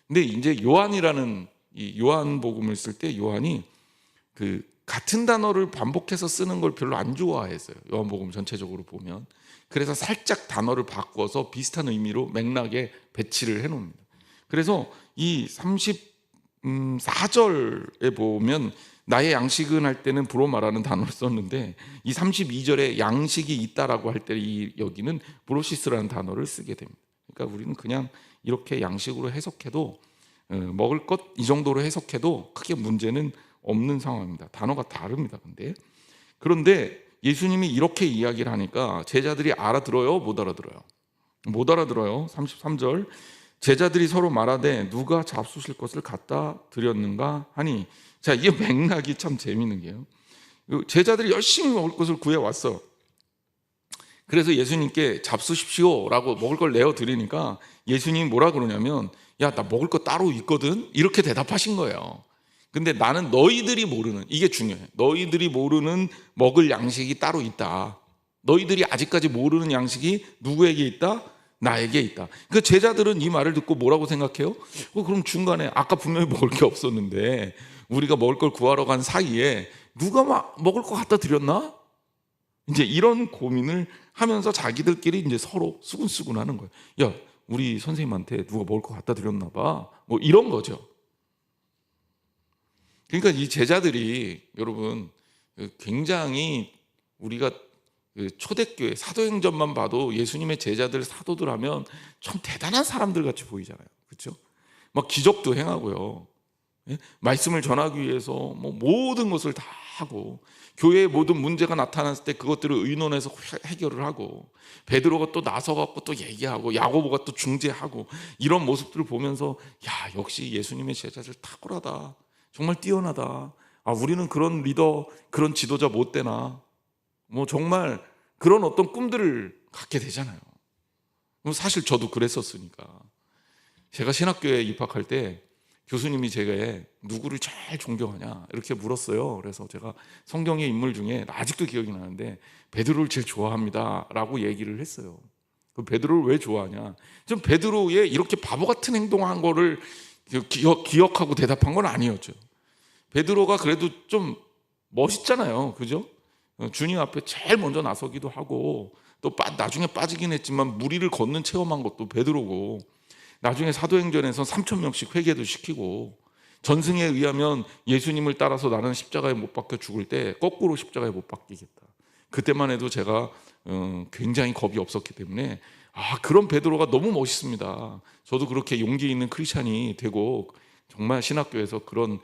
근데 이제 요한이라는 이 요한복음을 쓸 때 요한이 그 같은 단어를 반복해서 쓰는 걸 별로 안 좋아했어요. 요한복음 전체적으로 보면. 그래서 살짝 단어를 바꿔서 비슷한 의미로 맥락에 배치를 해놓습니다. 그래서 이 34절에 보면 나의 양식은 할 때는 브로마라는 단어를 썼는데, 이 32절에 양식이 있다라고 할 때 여기는 브로시스라는 단어를 쓰게 됩니다. 그러니까 우리는 그냥 이렇게 양식으로 해석해도, 먹을 것 이 정도로 해석해도 크게 문제는 없는 상황입니다. 단어가 다릅니다. 그런데 예수님이 이렇게 이야기를 하니까 제자들이 알아들어요? 못 알아들어요? 못 알아들어요. 33절, 제자들이 서로 말하되 누가 잡수실 것을 갖다 드렸는가 하니. 자, 이 맥락이 참 재미있는 게요, 제자들이 열심히 먹을 것을 구해왔어. 그래서 예수님께 잡수십시오 라고 먹을 걸 내어드리니까 예수님이 뭐라 그러냐면, 야, 나 먹을 거 따로 있거든, 이렇게 대답하신 거예요. 근데 나는 너희들이 모르는, 이게 중요해, 너희들이 모르는 먹을 양식이 따로 있다. 너희들이 아직까지 모르는 양식이 누구에게 있다? 나에게 있다. 그 제자들은 이 말을 듣고 뭐라고 생각해요? 그럼 중간에 아까 분명히 먹을 게 없었는데 우리가 먹을 걸 구하러 간 사이에 누가 막 먹을 거 갖다 드렸나? 이제 이런 고민을 하면서 자기들끼리 이제 서로 수근수근 하는 거예요. 야, 우리 선생님한테 누가 먹을 거 갖다 드렸나 봐. 뭐 이런 거죠. 그러니까 이 제자들이 여러분 굉장히 우리가 초대교회 사도행전만 봐도 예수님의 제자들 사도들 하면 참 대단한 사람들 같이 보이잖아요. 그렇죠? 막 기적도 행하고요. 예? 말씀을 전하기 위해서 뭐 모든 것을 다 하고 교회에 모든 문제가 나타났을 때 그것들을 의논해서 해결을 하고 베드로가 또 나서갖고 또 얘기하고 야고보가 또 중재하고 이런 모습들을 보면서 야, 역시 예수님의 제자들 탁월하다. 정말 뛰어나다. 아, 우리는 그런 리더, 그런 지도자 못 되나? 뭐 정말 그런 어떤 꿈들을 갖게 되잖아요. 사실 저도 그랬었으니까. 제가 신학교에 입학할 때 교수님이 제가 누구를 제일 존경하냐 이렇게 물었어요. 그래서 제가 성경의 인물 중에 아직도 기억이 나는데 베드로를 제일 좋아합니다 라고 얘기를 했어요. 그 베드로를 왜 좋아하냐? 좀 베드로의 이렇게 바보 같은 행동한 거를 기억하고 대답한 건 아니었죠. 베드로가 그래도 좀 멋있잖아요. 그죠? 주님 앞에 제일 먼저 나서기도 하고 또 나중에 빠지긴 했지만 무리를 걷는 체험한 것도 베드로고 나중에 사도행전에서 3,000명씩 회개도 시키고 전승에 의하면 예수님을 따라서 나는 십자가에 못 박혀 죽을 때 거꾸로 십자가에 못 박히겠다. 그때만 해도 제가 굉장히 겁이 없었기 때문에 그런 베드로가 너무 멋있습니다. 저도 그렇게 용기 있는 크리스찬이 되고 정말 신학교에서 그런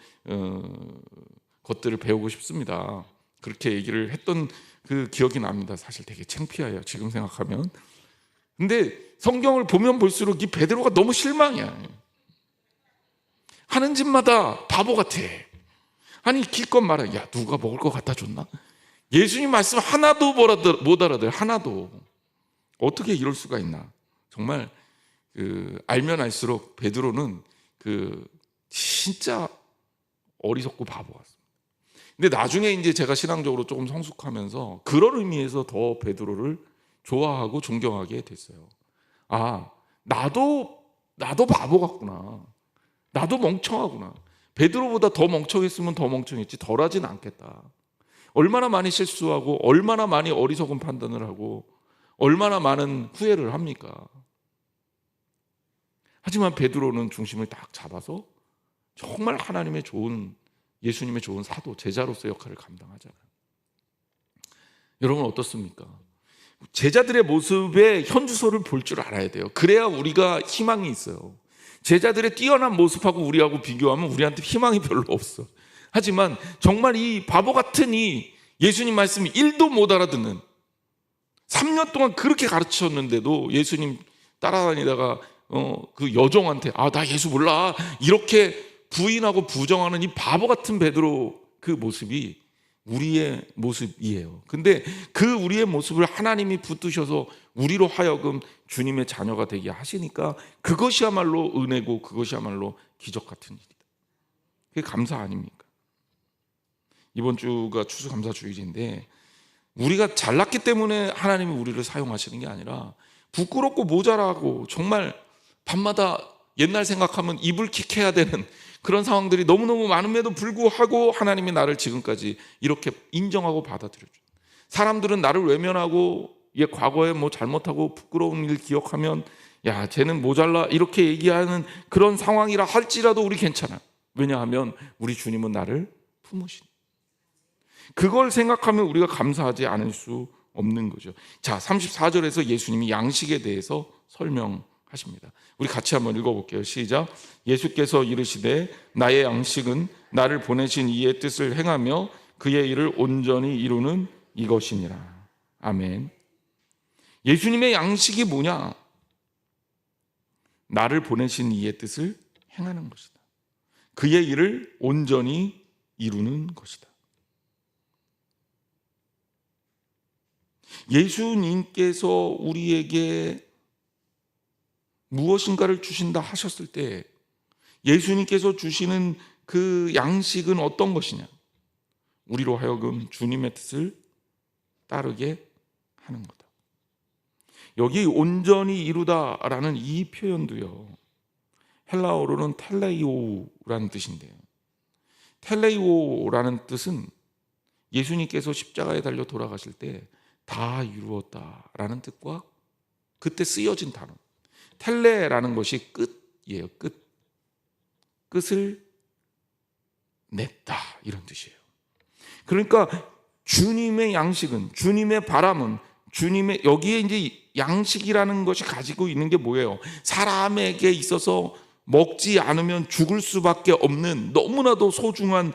것들을 배우고 싶습니다. 그렇게 얘기를 했던 그 기억이 납니다. 사실 되게 창피해요, 지금 생각하면. 근데 성경을 보면 볼수록 이 베드로가 너무 실망이야. 하는 짓마다 바보 같아. 아니 기껏 말해, 야, 누가 먹을 거 갖다 줬나? 예수님 말씀 하나도 못 알아들. 하나도. 어떻게 이럴 수가 있나? 정말 알면 알수록 베드로는 진짜 어리석고 바보 같습니다. 근데 나중에 이제 제가 신앙적으로 조금 성숙하면서 그런 의미에서 더 베드로를 좋아하고 존경하게 됐어요. 나도 바보 같구나. 나도 멍청하구나. 베드로보다 더 멍청했으면 더 멍청했지 덜하진 않겠다. 얼마나 많이 실수하고 얼마나 많이 어리석은 판단을 하고 얼마나 많은 후회를 합니까? 하지만 베드로는 중심을 딱 잡아서 정말 하나님의 좋은, 예수님의 좋은 사도, 제자로서 역할을 감당하잖아요. 여러분 어떻습니까? 제자들의 모습의 현주소를 볼 줄 알아야 돼요. 그래야 우리가 희망이 있어요. 제자들의 뛰어난 모습하고 우리하고 비교하면 우리한테 희망이 별로 없어. 하지만 정말 이 바보 같은 이 예수님 말씀 1도 못 알아듣는 3년 동안 그렇게 가르쳤는데도 예수님 따라다니다가 그 여종한테 나 예수 몰라 이렇게 부인하고 부정하는 이 바보 같은 베드로 그 모습이 우리의 모습이에요. 근데 그 우리의 모습을 하나님이 붙드셔서 우리로 하여금 주님의 자녀가 되게 하시니까 그것이야말로 은혜고 그것이야말로 기적 같은 일이다. 그게 감사 아닙니까? 이번 주가 추수감사주일인데 우리가 잘났기 때문에 하나님이 우리를 사용하시는 게 아니라 부끄럽고 모자라고 정말 밤마다 옛날 생각하면 이불킥해야 되는 그런 상황들이 너무너무 많음에도 불구하고 하나님이 나를 지금까지 이렇게 인정하고 받아들여줘요. 사람들은 나를 외면하고 과거에 뭐 잘못하고 부끄러운 일 기억하면 야, 쟤는 모자라 이렇게 얘기하는 그런 상황이라 할지라도 우리 괜찮아. 왜냐하면 우리 주님은 나를 품으시니. 그걸 생각하면 우리가 감사하지 않을 수 없는 거죠. 자, 34절에서 예수님이 양식에 대해서 설명하십니다. 우리 같이 한번 읽어볼게요. 시작. 예수께서 이르시되 나의 양식은 나를 보내신 이의 뜻을 행하며 그의 일을 온전히 이루는 이것이니라. 아멘. 예수님의 양식이 뭐냐? 나를 보내신 이의 뜻을 행하는 것이다. 그의 일을 온전히 이루는 것이다. 예수님께서 우리에게 무엇인가를 주신다 하셨을 때 예수님께서 주시는 그 양식은 어떤 것이냐? 우리로 하여금 주님의 뜻을 따르게 하는 거다. 여기 온전히 이루다라는 이 표현도요, 헬라어로는 텔레이오라는 뜻인데요, 텔레이오라는 뜻은 예수님께서 십자가에 달려 돌아가실 때 다 이루었다라는 뜻과 그때 쓰여진 단어 텔레라는 것이 끝이에요. 끝을 냈다 이런 뜻이에요. 그러니까 주님의 양식은, 주님의 바람은, 주님의 여기에 이제 양식이라는 것이 가지고 있는 게 뭐예요? 사람에게 있어서 먹지 않으면 죽을 수밖에 없는 너무나도 소중한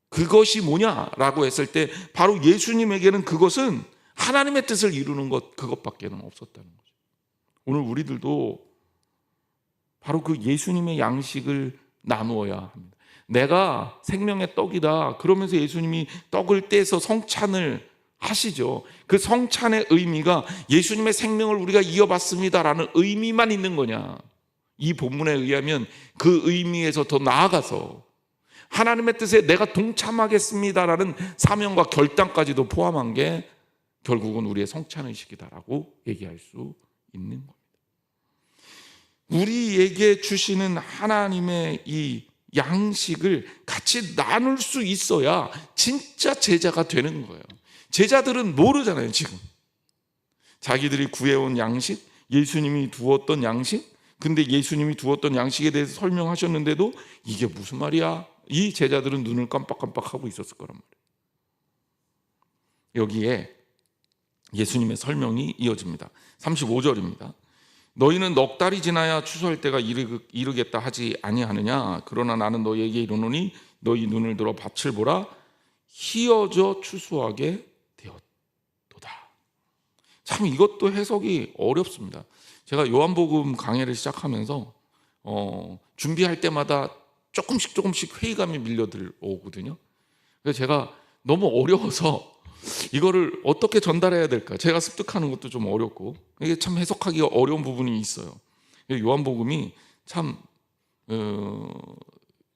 그것이 뭐냐라고 했을 때 바로 예수님에게는 그것은 하나님의 뜻을 이루는 것, 그것밖에는 없었다는 거죠. 오늘 우리들도 바로 그 예수님의 양식을 나누어야 합니다. 내가 생명의 떡이다 그러면서 예수님이 떡을 떼서 성찬을 하시죠. 그 성찬의 의미가 예수님의 생명을 우리가 이어받습니다라는 의미만 있는 거냐? 이 본문에 의하면 그 의미에서 더 나아가서 하나님의 뜻에 내가 동참하겠습니다라는 사명과 결단까지도 포함한 게 결국은 우리의 성찬의식이다라고 얘기할 수 있는 겁니다. 우리에게 주시는 하나님의 이 양식을 같이 나눌 수 있어야 진짜 제자가 되는 거예요. 제자들은 모르잖아요. 지금 자기들이 구해온 양식, 예수님이 두었던 양식, 근데 예수님이 두었던 양식에 대해서 설명하셨는데도 이게 무슨 말이야? 이 제자들은 눈을 깜빡깜빡하고 있었을 거란 말이에요. 여기에 예수님의 설명이 이어집니다. 35절입니다. 너희는 넉 달이 지나야 추수할 때가 이르겠다 하지 아니하느냐? 그러나 나는 너희에게 이르노니 너희 눈을 들어 밭을 보라. 희어져 추수하게 되었도다. 참 이것도 해석이 어렵습니다. 제가 요한복음 강해를 시작하면서 준비할 때마다 조금씩 회의감이 밀려 들어오거든요. 그래서 제가 너무 어려워서 이거를 어떻게 전달해야 될까? 제가 습득하는 것도 좀 어렵고 이게 참 해석하기가 어려운 부분이 있어요. 요한복음이 참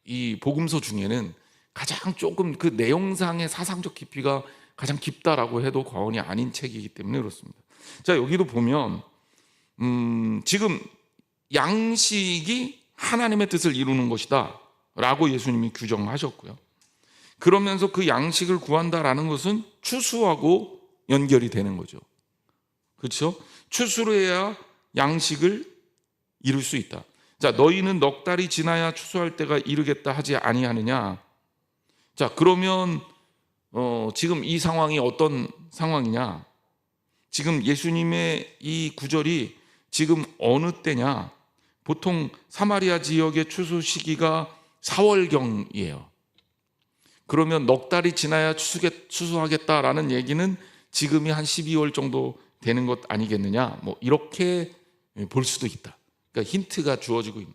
이 복음서 중에는 가장 조금 그 내용상의 사상적 깊이가 가장 깊다라고 해도 과언이 아닌 책이기 때문에 그렇습니다. 자, 여기도 보면 지금 양식이 하나님의 뜻을 이루는 것이다 라고 예수님이 규정하셨고요. 그러면서 그 양식을 구한다라는 것은 추수하고 연결이 되는 거죠. 그렇죠? 추수를 해야 양식을 이룰 수 있다. 자, 너희는 넉 달이 지나야 추수할 때가 이르겠다 하지 아니하느냐? 자, 그러면 지금 이 상황이 어떤 상황이냐? 지금 예수님의 이 구절이 지금 어느 때냐? 보통 사마리아 지역의 추수 시기가 4월경이에요. 그러면 넉 달이 지나야 추수하겠다라는 얘기는 지금이 한 12월 정도 되는 것 아니겠느냐? 뭐 이렇게 볼 수도 있다. 그러니까 힌트가 주어지고 있는.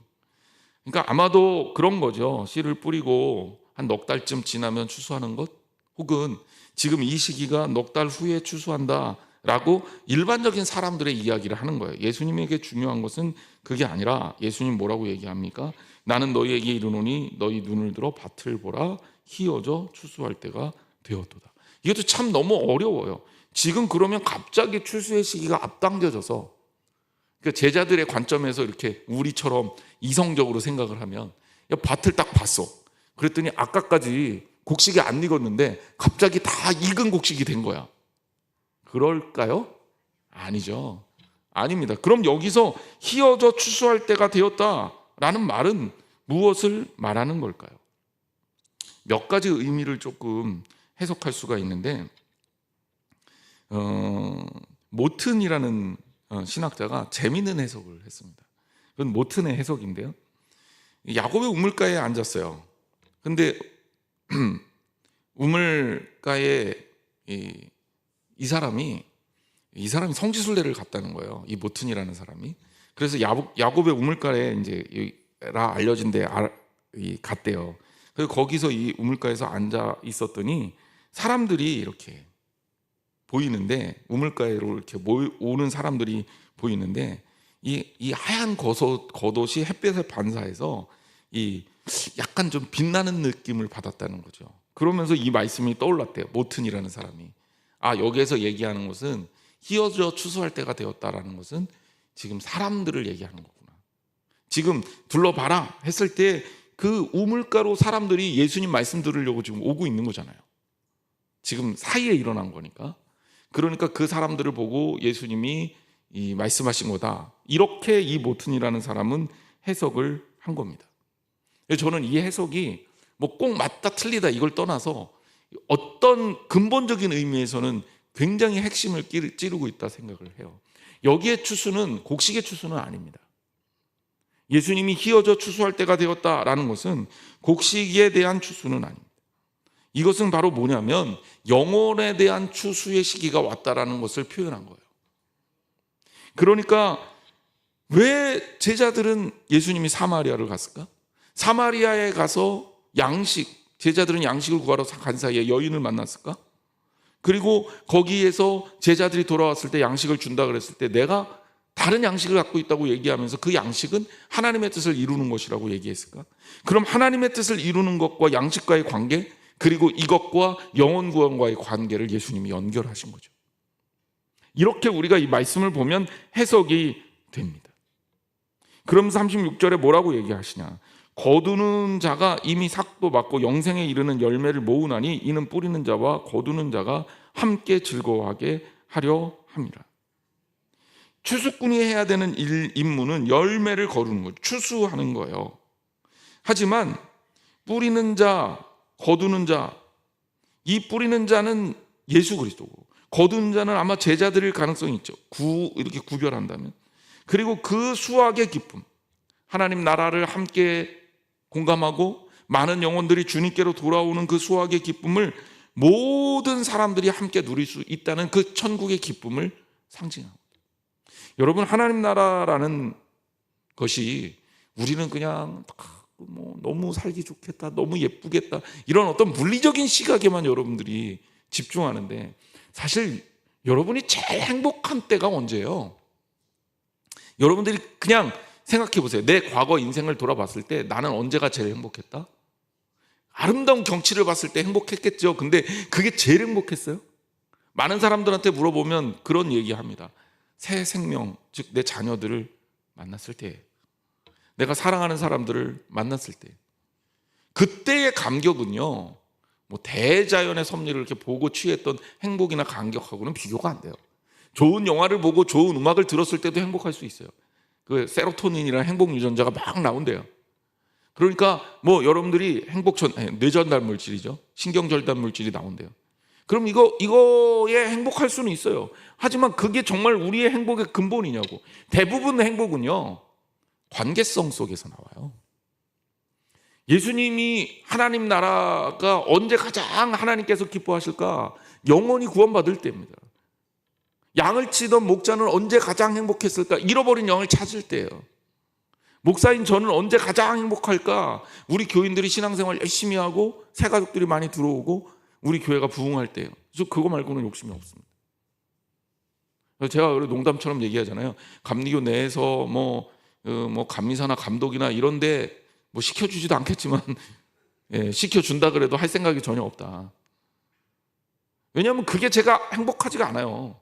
그러니까 아마도 그런 거죠. 씨를 뿌리고 한 넉 달쯤 지나면 추수하는 것, 혹은 지금 이 시기가 넉 달 후에 추수한다라고 일반적인 사람들의 이야기를 하는 거예요. 예수님에게 중요한 것은 그게 아니라 예수님 뭐라고 얘기합니까? 나는 너희에게 이르노니 너희 눈을 들어 밭을 보라. 희어져 추수할 때가 되었도다. 이것도 참 너무 어려워요. 지금 그러면 갑자기 추수의 시기가 앞당겨져서, 그러니까 제자들의 관점에서 이렇게 우리처럼 이성적으로 생각을 하면 밭을 딱 봤어. 그랬더니 아까까지 곡식이 안 익었는데 갑자기 다 익은 곡식이 된 거야. 그럴까요? 아니죠. 아닙니다. 그럼 여기서 희어져 추수할 때가 되었다라는 말은 무엇을 말하는 걸까요? 몇 가지 의미를 조금 해석할 수가 있는데, 모튼이라는 신학자가 재미있는 해석을 했습니다. 그건 모튼의 해석인데요. 야곱의 우물가에 앉았어요. 근데 우물가에 이 사람이 성지순례를 갔다는 거예요. 이 모튼이라는 사람이. 그래서 야곱의 우물가에 이제 알려진 데 갔대요. 그래서 거기서 이 우물가에서 앉아 있었더니 사람들이 이렇게 보이는데, 우물가로 이렇게 오는 사람들이 보이는데, 이 하얀 겉옷이 햇볕에 반사해서 이 약간 좀 빛나는 느낌을 받았다는 거죠. 그러면서 이 말씀이 떠올랐대요. 모튼이라는 사람이. 아, 여기에서 얘기하는 것은 희어져 추수할 때가 되었다라는 것은 지금 사람들을 얘기하는 거구나. 지금 둘러봐라 했을 때 그 우물가로 사람들이 예수님 말씀 들으려고 지금 오고 있는 거잖아요. 지금 사이에 일어난 거니까. 그러니까 그 사람들을 보고 예수님이 이 말씀하신 거다, 이렇게 이 모튼이라는 사람은 해석을 한 겁니다. 저는 이 해석이 뭐 꼭 맞다 틀리다 이걸 떠나서 어떤 근본적인 의미에서는 굉장히 핵심을 찌르고 있다 생각을 해요. 여기에 추수는 곡식의 추수는 아닙니다. 예수님이 희어져 추수할 때가 되었다라는 것은 곡식에 대한 추수는 아닙니다. 이것은 바로 뭐냐면 영혼에 대한 추수의 시기가 왔다라는 것을 표현한 거예요. 그러니까 왜 제자들은 예수님이 사마리아를 갔을까? 사마리아에 가서 제자들은 양식을 구하러 간 사이에 여인을 만났을까? 그리고 거기에서 제자들이 돌아왔을 때 양식을 준다 그랬을 때 내가 다른 양식을 갖고 있다고 얘기하면서 그 양식은 하나님의 뜻을 이루는 것이라고 얘기했을까? 그럼 하나님의 뜻을 이루는 것과 양식과의 관계, 그리고 이것과 영혼 구원과의 관계를 예수님이 연결하신 거죠. 이렇게 우리가 이 말씀을 보면 해석이 됩니다. 그럼 36절에 뭐라고 얘기하시냐? 거두는 자가 이미 삭도 받고 영생에 이르는 열매를 모으나니 이는 뿌리는 자와 거두는 자가 함께 즐거워하게 하려 함이라. 추수꾼이 해야 되는 임무는 열매를 거두는 거예요. 추수하는 거예요. 하지만 뿌리는 자, 거두는 자, 이 뿌리는 자는 예수 그리스도고 거두는 자는 아마 제자들일 가능성이 있죠. 이렇게 구별한다면. 그리고 그 수확의 기쁨, 하나님 나라를 함께 공감하고 많은 영혼들이 주님께로 돌아오는 그 수확의 기쁨을 모든 사람들이 함께 누릴 수 있다는 그 천국의 기쁨을 상징합니다. 여러분, 하나님 나라라는 것이 우리는 그냥 뭐 너무 살기 좋겠다, 너무 예쁘겠다, 이런 어떤 물리적인 시각에만 여러분들이 집중하는데, 사실 여러분이 제일 행복한 때가 언제예요? 여러분들이 그냥 생각해 보세요. 내 과거 인생을 돌아봤을 때 나는 언제가 제일 행복했다? 아름다운 경치를 봤을 때 행복했겠죠. 근데 그게 제일 행복했어요? 많은 사람들한테 물어보면 그런 얘기합니다. 새 생명, 즉 내 자녀들을 만났을 때, 내가 사랑하는 사람들을 만났을 때, 그때의 감격은요, 뭐 대자연의 섭리를 이렇게 보고 취했던 행복이나 감격하고는 비교가 안 돼요. 좋은 영화를 보고 좋은 음악을 들었을 때도 행복할 수 있어요. 그 세로토닌이라는 행복 유전자가 막 나온대요. 그러니까 뭐 여러분들이 뇌전달 물질이죠. 신경절단 물질이 나온대요. 그럼 이거에 행복할 수는 있어요. 하지만 그게 정말 우리의 행복의 근본이냐고. 대부분 행복은요, 관계성 속에서 나와요. 예수님이 하나님 나라가 언제 가장 하나님께서 기뻐하실까? 영혼이 구원받을 때입니다. 양을 치던 목자는 언제 가장 행복했을까? 잃어버린 양을 찾을 때예요. 목사인 저는 언제 가장 행복할까? 우리 교인들이 신앙생활 열심히 하고 새 가족들이 많이 들어오고 우리 교회가 부흥할 때예요. 그래서 그거 말고는 욕심이 없습니다. 제가 농담처럼 얘기하잖아요. 감리교 내에서 뭐 감리사나 감독이나 이런데 뭐 시켜주지도 않겠지만 시켜준다 그래도 할 생각이 전혀 없다. 왜냐하면 그게 제가 행복하지가 않아요.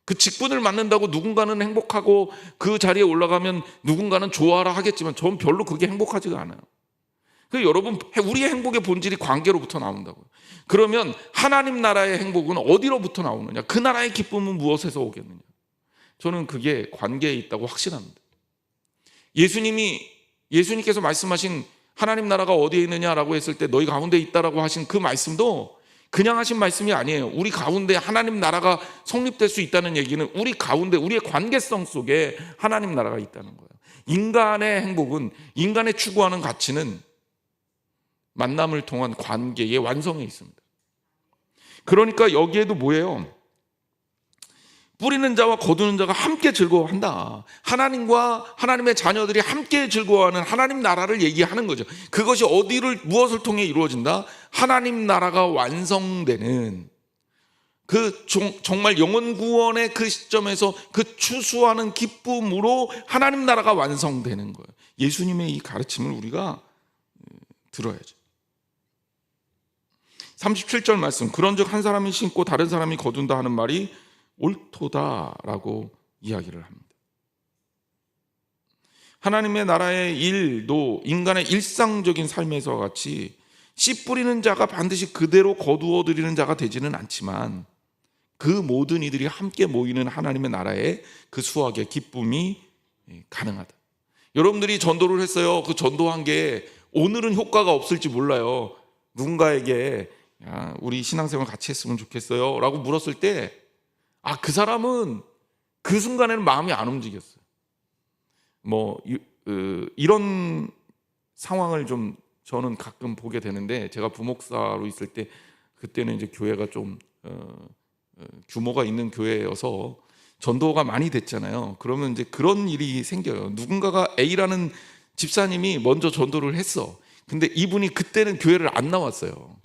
그 직분을 맡는다고 누군가는 행복하고 그 자리에 올라가면 누군가는 좋아라 하겠지만 저는 별로 그게 행복하지가 않아요. 그 여러분, 우리의 행복의 본질이 관계로부터 나온다고요. 그러면 하나님 나라의 행복은 어디로부터 나오느냐? 그 나라의 기쁨은 무엇에서 오겠느냐? 저는 그게 관계에 있다고 확신합니다. 예수님께서 말씀하신 하나님 나라가 어디에 있느냐라고 했을 때 너희 가운데 있다라고 하신 그 말씀도 그냥 하신 말씀이 아니에요. 우리 가운데 하나님 나라가 성립될 수 있다는 얘기는 우리 가운데 우리의 관계성 속에 하나님 나라가 있다는 거예요. 인간의 행복은, 인간의 추구하는 가치는 만남을 통한 관계의 완성에 있습니다. 그러니까 여기에도 뭐예요? 뿌리는 자와 거두는 자가 함께 즐거워한다. 하나님과 하나님의 자녀들이 함께 즐거워하는 하나님 나라를 얘기하는 거죠. 그것이 무엇을 통해 이루어진다? 하나님 나라가 완성되는 그 정말 영혼 구원의 그 시점에서 그 추수하는 기쁨으로 하나님 나라가 완성되는 거예요. 예수님의 이 가르침을 우리가 들어야죠. 37절 말씀, 그런즉 한 사람이 심고 다른 사람이 거둔다 하는 말이 옳도다라고 이야기를 합니다. 하나님의 나라의 일도 인간의 일상적인 삶에서 같이 씨 뿌리는 자가 반드시 그대로 거두어 들이는 자가 되지는 않지만 그 모든 이들이 함께 모이는 하나님의 나라에 그 수확의 기쁨이 가능하다. 여러분들이 전도를 했어요. 그 전도한 게 오늘은 효과가 없을지 몰라요. 누군가에게 야, 우리 신앙생활 같이 했으면 좋겠어요 라고 물었을 때 그 사람은 그 순간에는 마음이 안 움직였어요. 이런 상황을 좀 저는 가끔 보게 되는데, 제가 부목사로 있을 때 그때는 이제 교회가 좀 규모가 있는 교회여서 전도가 많이 됐잖아요. 그러면 이제 그런 일이 생겨요. 누군가가 A라는 집사님이 먼저 전도를 했어. 근데 이분이 그때는 교회를 안 나왔어요.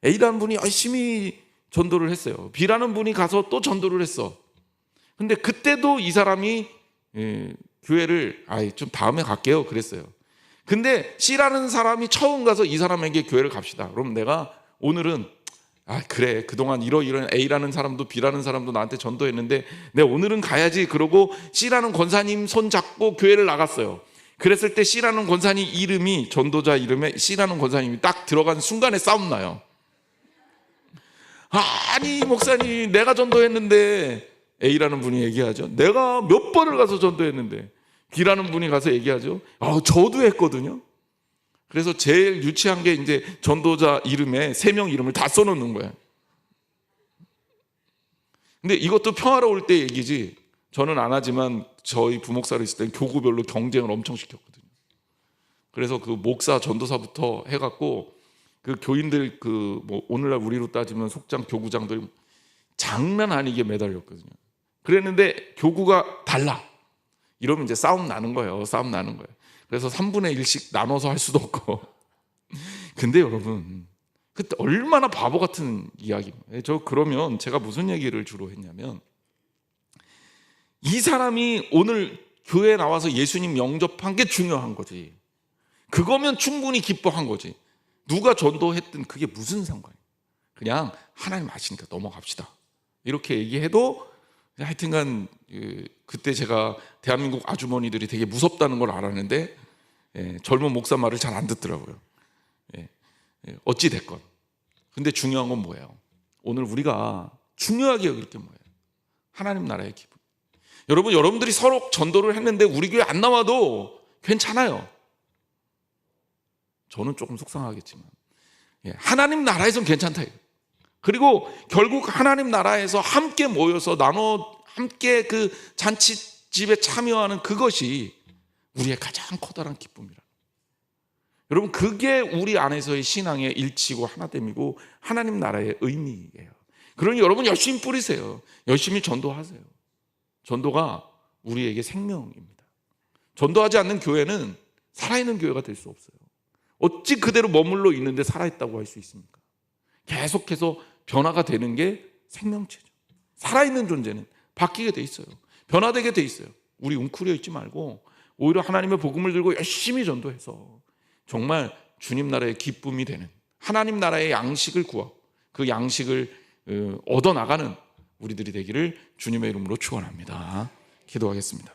A라는 분이 열심히 전도를 했어요. B라는 분이 가서 또 전도를 했어. 근데 그때도 이 사람이 교회를 좀 다음에 갈게요 그랬어요. 근데 C라는 사람이 처음 가서 이 사람에게 교회를 갑시다. 그럼 내가 오늘은 그래, 그동안 이런 A라는 사람도 B라는 사람도 나한테 전도했는데 내가 오늘은 가야지 그러고 C라는 권사님 손 잡고 교회를 나갔어요. 그랬을 때 C라는 권사님 이름이, 전도자 이름에 C라는 권사님이 딱 들어간 순간에 싸움 나요. 아니 목사님, 내가 전도했는데, A라는 분이 얘기하죠. 내가 몇 번을 가서 전도했는데. B라는 분이 가서 얘기하죠. 저도 했거든요. 그래서 제일 유치한 게 이제 전도자 이름에 3명 이름을 다 써놓는 거예요. 근데 이것도 평화로울 때 얘기지, 저는 안 하지만 저희 부목사로 있을 땐 교구별로 경쟁을 엄청 시켰거든요. 그래서 그 목사 전도사부터 해갖고 그 교인들 오늘날 우리로 따지면 속장 교구장들 장난 아니게 매달렸거든요. 그랬는데 교구가 달라 이러면 이제 싸움 나는 거예요. 그래서 3분의 1씩 나눠서 할 수도 없고. 근데 여러분, 그때 얼마나 바보 같은 이야기입니다. 그러면 제가 무슨 얘기를 주로 했냐면, 이 사람이 오늘 교회에 나와서 예수님 영접한 게 중요한 거지. 그거면 충분히 기뻐한 거지. 누가 전도했든 그게 무슨 상관이에요. 그냥 하나님 아시니까 넘어갑시다 이렇게 얘기해도, 하여튼간 그때 제가 대한민국 아주머니들이 되게 무섭다는 걸 알았는데 젊은 목사 말을 잘 안 듣더라고요. 어찌 됐건. 근데 중요한 건 뭐예요? 오늘 우리가 중요하게 여길 게 뭐예요? 하나님 나라의 기쁨. 여러분들이 서로 전도를 했는데 우리 교회 안 나와도 괜찮아요. 저는 조금 속상하겠지만 하나님 나라에선 괜찮다. 그리고 결국 하나님 나라에서 함께 모여서 함께 그 잔치집에 참여하는 그것이 우리의 가장 커다란 기쁨이라. 여러분, 그게 우리 안에서의 신앙의 일치고 하나됨이고 하나님 나라의 의미예요. 그러니 여러분 열심히 뿌리세요. 열심히 전도하세요. 전도가 우리에게 생명입니다. 전도하지 않는 교회는 살아있는 교회가 될 수 없어요. 어찌 그대로 머물러 있는데 살아있다고 할 수 있습니까? 계속해서 변화가 되는 게 생명체죠. 살아있는 존재는 바뀌게 돼 있어요. 변화되게 돼 있어요. 우리 웅크려 있지 말고 오히려 하나님의 복음을 들고 열심히 전도해서 정말 주님 나라의 기쁨이 되는, 하나님 나라의 양식을 구하고 그 양식을 얻어나가는 우리들이 되기를 주님의 이름으로 축원합니다. 기도하겠습니다.